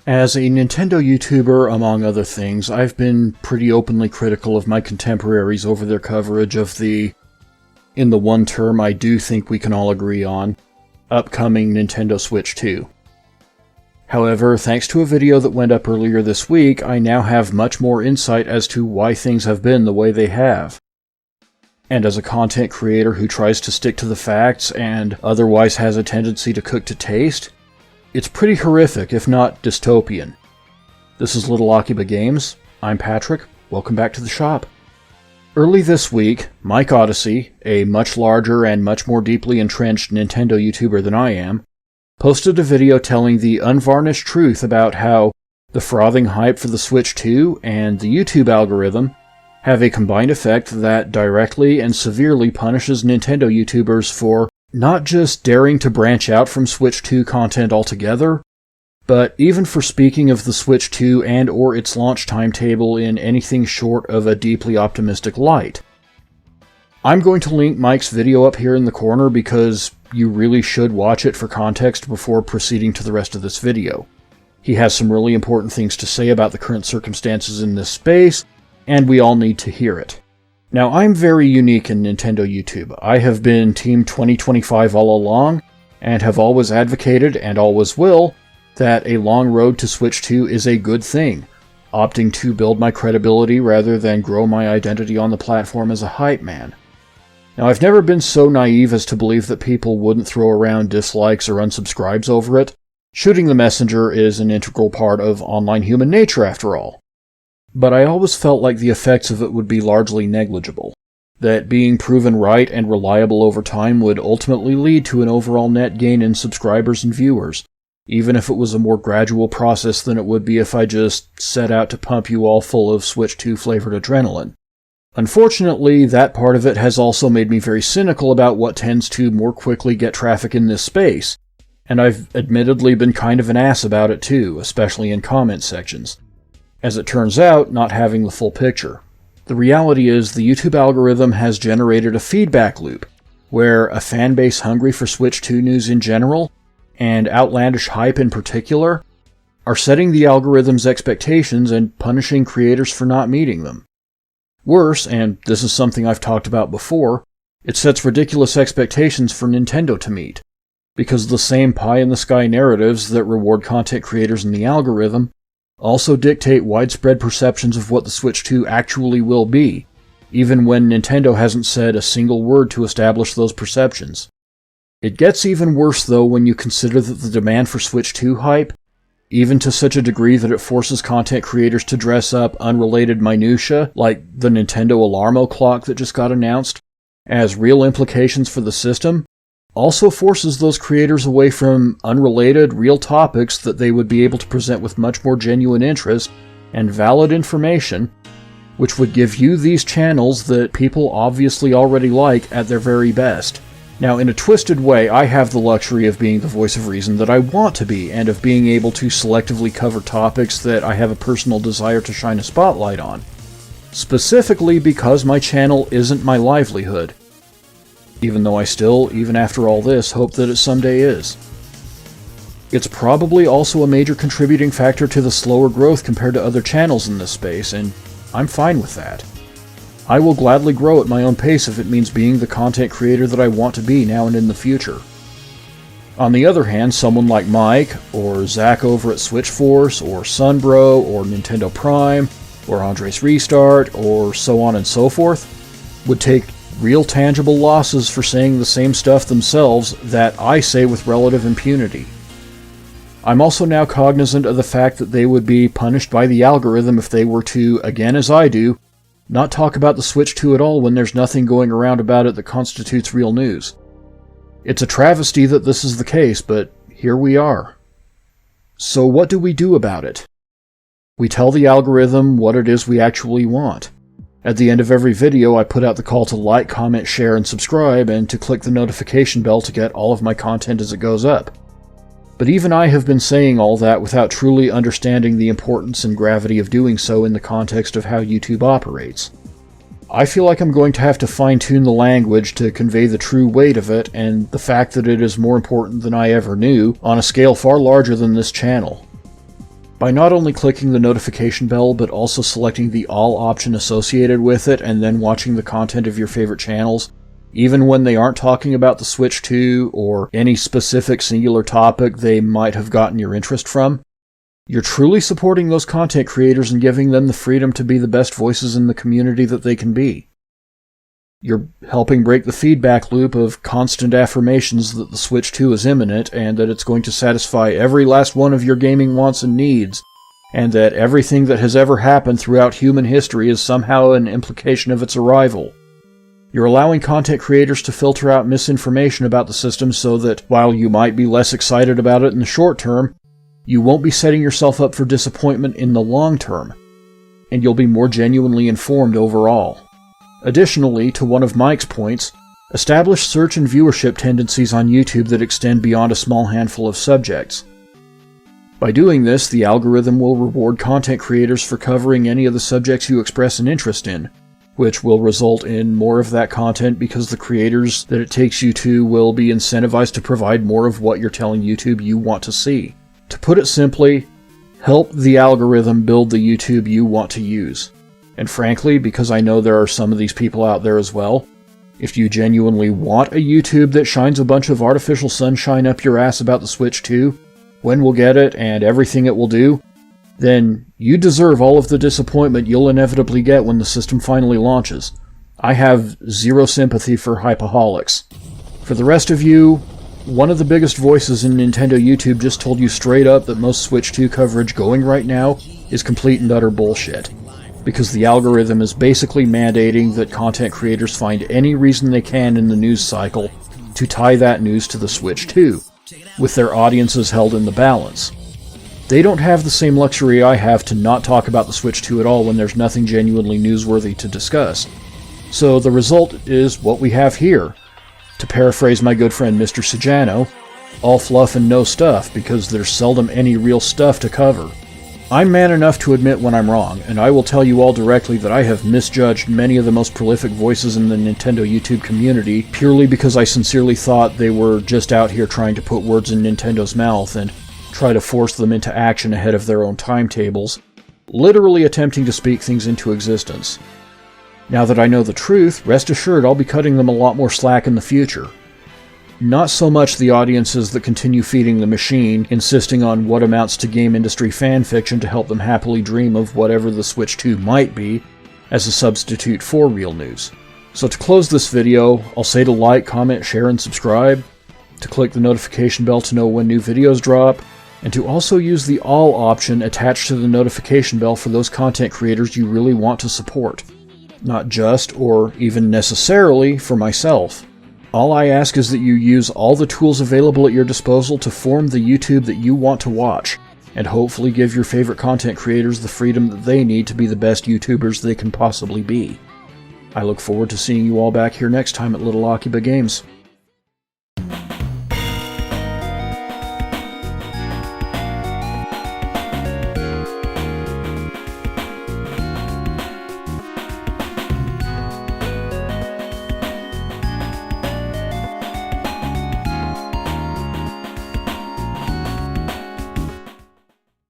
As a Nintendo YouTuber, among other things, I've been pretty openly critical of my contemporaries over their coverage of the, in the one term I do think we can all agree on, upcoming Nintendo Switch 2. However, thanks to a video that went up earlier this week, I now have much more insight as to why things have been the way they have. And as a content creator who tries to stick to the facts and otherwise has a tendency to cook to taste, it's pretty horrific, if not dystopian. This is Little Akiba Games. I'm Patrick. Welcome back to the shop. Early this week, Mike Odyssey, a much larger and much more deeply entrenched Nintendo YouTuber than I am, posted a video telling the unvarnished truth about how the frothing hype for the Switch 2 and the YouTube algorithm have a combined effect that directly and severely punishes Nintendo YouTubers for not just daring to branch out from Switch 2 content altogether, but even for speaking of the Switch 2 and or its launch timetable in anything short of a deeply optimistic light. I'm going to link Mike's video up here in the corner because you really should watch it for context before proceeding to the rest of this video. He has some really important things to say about the current circumstances in this space, and we all need to hear it. Now, I'm very unique in Nintendo YouTube. I have been Team 2025 all along, and have always advocated, and always will, that a long road to Switch 2 is a good thing, opting to build my credibility rather than grow my identity on the platform as a hype man. Now, I've never been so naive as to believe that people wouldn't throw around dislikes or unsubscribes over it. Shooting the messenger is an integral part of online human nature, after all. But I always felt like the effects of it would be largely negligible, that being proven right and reliable over time would ultimately lead to an overall net gain in subscribers and viewers, even if it was a more gradual process than it would be if I just set out to pump you all full of Switch 2 flavored adrenaline. Unfortunately, that part of it has also made me very cynical about what tends to more quickly get traffic in this space, and I've admittedly been kind of an ass about it too, especially in comment sections. As it turns out, not having the full picture. The reality is the YouTube algorithm has generated a feedback loop, where a fan base hungry for Switch 2 news in general, and outlandish hype in particular, are setting the algorithm's expectations and punishing creators for not meeting them. Worse, and this is something I've talked about before, it sets ridiculous expectations for Nintendo to meet, because the same pie-in-the-sky narratives that reward content creators in the algorithm also dictate widespread perceptions of what the Switch 2 actually will be, even when Nintendo hasn't said a single word to establish those perceptions. It gets even worse though when you consider that the demand for Switch 2 hype, even to such a degree that it forces content creators to dress up unrelated minutiae, like the Nintendo Alarmo clock that just got announced, as real implications for the system, also forces those creators away from unrelated, real topics that they would be able to present with much more genuine interest and valid information, which would give you these channels that people obviously already like at their very best. Now, in a twisted way, I have the luxury of being the voice of reason that I want to be, and of being able to selectively cover topics that I have a personal desire to shine a spotlight on. Specifically because my channel isn't my livelihood. Even though I still, even after all this, hope that it someday is. It's probably also a major contributing factor to the slower growth compared to other channels in this space, and I'm fine with that. I will gladly grow at my own pace if it means being the content creator that I want to be now and in the future. On the other hand, someone like Mike, or Zach over at Switch Force, or Sunbro, or Nintendo Prime, or Andres Restart, or so on and so forth, would take real tangible losses for saying the same stuff themselves that I say with relative impunity. I'm also now cognizant of the fact that they would be punished by the algorithm if they were to, again as I do, not talk about the Switch 2 at all when there's nothing going around about it that constitutes real news. It's a travesty that this is the case, but here we are. So what do we do about it? We tell the algorithm what it is we actually want. At the end of every video, I put out the call to like, comment, share, and subscribe, and to click the notification bell to get all of my content as it goes up. But even I have been saying all that without truly understanding the importance and gravity of doing so in the context of how YouTube operates. I feel like I'm going to have to fine-tune the language to convey the true weight of it and the fact that it is more important than I ever knew, on a scale far larger than this channel. By not only clicking the notification bell, but also selecting the all option associated with it and then watching the content of your favorite channels, even when they aren't talking about the Switch 2 or any specific singular topic they might have gotten your interest from, you're truly supporting those content creators and giving them the freedom to be the best voices in the community that they can be. You're helping break the feedback loop of constant affirmations that the Switch 2 is imminent and that it's going to satisfy every last one of your gaming wants and needs, and that everything that has ever happened throughout human history is somehow an implication of its arrival. You're allowing content creators to filter out misinformation about the system so that while you might be less excited about it in the short term, you won't be setting yourself up for disappointment in the long term, and you'll be more genuinely informed overall. Additionally, to one of Mike's points, establish search and viewership tendencies on YouTube that extend beyond a small handful of subjects. By doing this, the algorithm will reward content creators for covering any of the subjects you express an interest in, which will result in more of that content because the creators that it takes you to will be incentivized to provide more of what you're telling YouTube you want to see. To put it simply, help the algorithm build the YouTube you want to use. And frankly, because I know there are some of these people out there as well, if you genuinely want a YouTube that shines a bunch of artificial sunshine up your ass about the Switch 2, when we'll get it, and everything it will do, then you deserve all of the disappointment you'll inevitably get when the system finally launches. I have zero sympathy for hypaholics. For the rest of you, one of the biggest voices in Nintendo YouTube just told you straight up that most Switch 2 coverage going right now is complete and utter bullshit, because the algorithm is basically mandating that content creators find any reason they can in the news cycle to tie that news to the Switch 2, with their audiences held in the balance. They don't have the same luxury I have to not talk about the Switch 2 at all when there's nothing genuinely newsworthy to discuss. So the result is what we have here. To paraphrase my good friend Mr. Sajano, all fluff and no stuff, because there's seldom any real stuff to cover. I'm man enough to admit when I'm wrong, and I will tell you all directly that I have misjudged many of the most prolific voices in the Nintendo YouTube community purely because I sincerely thought they were just out here trying to put words in Nintendo's mouth and try to force them into action ahead of their own timetables, literally attempting to speak things into existence. Now that I know the truth, rest assured I'll be cutting them a lot more slack in the future. Not so much the audiences that continue feeding the machine, insisting on what amounts to game industry fanfiction to help them happily dream of whatever the Switch 2 might be, as a substitute for real news. So to close this video, I'll say to like, comment, share, and subscribe, to click the notification bell to know when new videos drop, and to also use the all option attached to the notification bell for those content creators you really want to support. Not just, or even necessarily, for myself. All I ask is that you use all the tools available at your disposal to form the YouTube that you want to watch, and hopefully give your favorite content creators the freedom that they need to be the best YouTubers they can possibly be. I look forward to seeing you all back here next time at Little Akiba Games.